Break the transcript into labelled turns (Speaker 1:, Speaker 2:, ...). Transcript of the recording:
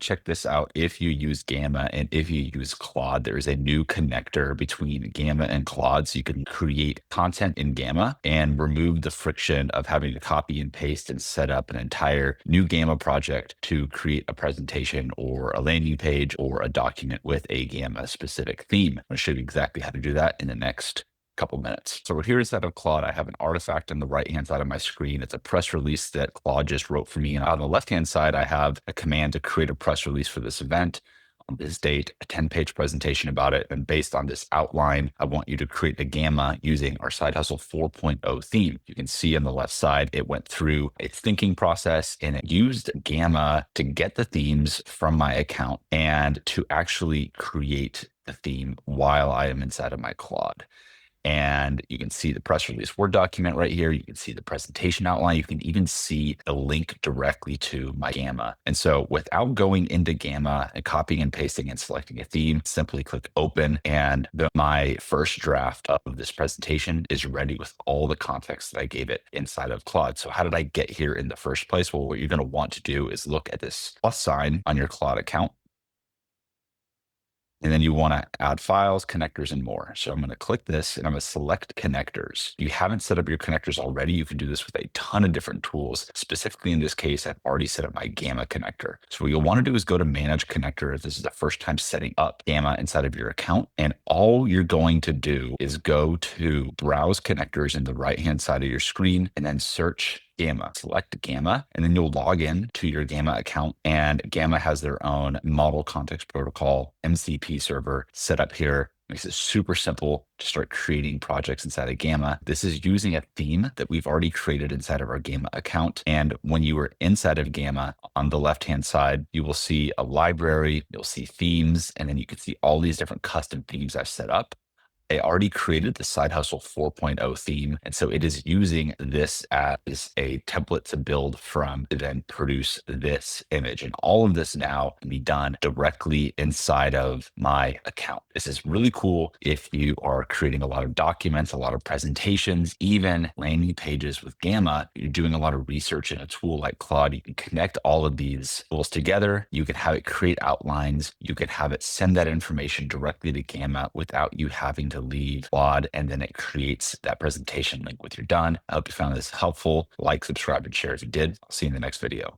Speaker 1: Check this out. If you use Gamma and if you use Claude, there is a new connector between Gamma and Claude. So you can create content in Gamma and remove the friction of having to copy and paste and set up an entire new Gamma project to create a presentation or a landing page or a document with a Gamma specific theme. I'm going to show you exactly how to do that in the next couple minutes. So here inside of Claude, I have an artifact on the right-hand side of my screen. It's a press release that Claude just wrote for me. And on the left-hand side, I have a command to create a press release for this event on this date, a 10-page presentation about it. And based on this outline, I want you to create a Gamma using our SideHustle 4.0 theme. You can see on the left side, it went through a thinking process and it used Gamma to get the themes from my account and to actually create the theme while I am inside of my Claude. And you can see the press release Word document right here. You can see the presentation outline. You can even see a link directly to my Gamma. And so without going into Gamma and copying and pasting and selecting a theme, simply click open. And my first draft of this presentation is ready with all the context that I gave it inside of Claude. So how did I get here in the first place? Well, what you're going to want to do is look at this plus sign on your Claude account. And then you want to add files, connectors, and more. So I'm going to click this and I'm going to select connectors. If you haven't set up your connectors already, you can do this with a ton of different tools. Specifically in this case, I've already set up my Gamma connector. So what you'll want to do is go to manage connector if this is the first time setting up Gamma inside of your account. And all you're going to do is go to browse connectors in the right-hand side of your screen and then search Gamma. Select Gamma, and then you'll log in to your Gamma account. And Gamma has their own model context protocol MCP server set up here. Makes it super simple to start creating projects inside of Gamma. This is using a theme that we've already created inside of our Gamma account. And when you are inside of Gamma, on the left-hand side, you will see a library, you'll see themes, and then you can see all these different custom themes I've set up. I already created the SideHustle 4.0 theme, and so it is using this as a template to build from to then produce this image. And all of this now can be done directly inside of my account. This is really cool if you are creating a lot of documents, a lot of presentations, even landing pages with Gamma. You're doing a lot of research in a tool like Claude. You can connect all of these tools together. You can have it create outlines. You can have it send that information directly to Gamma without you having to leave Claude, and then it creates that presentation link when you're done. I hope you found this helpful. Like, subscribe, and share if you did. I'll see you in the next video.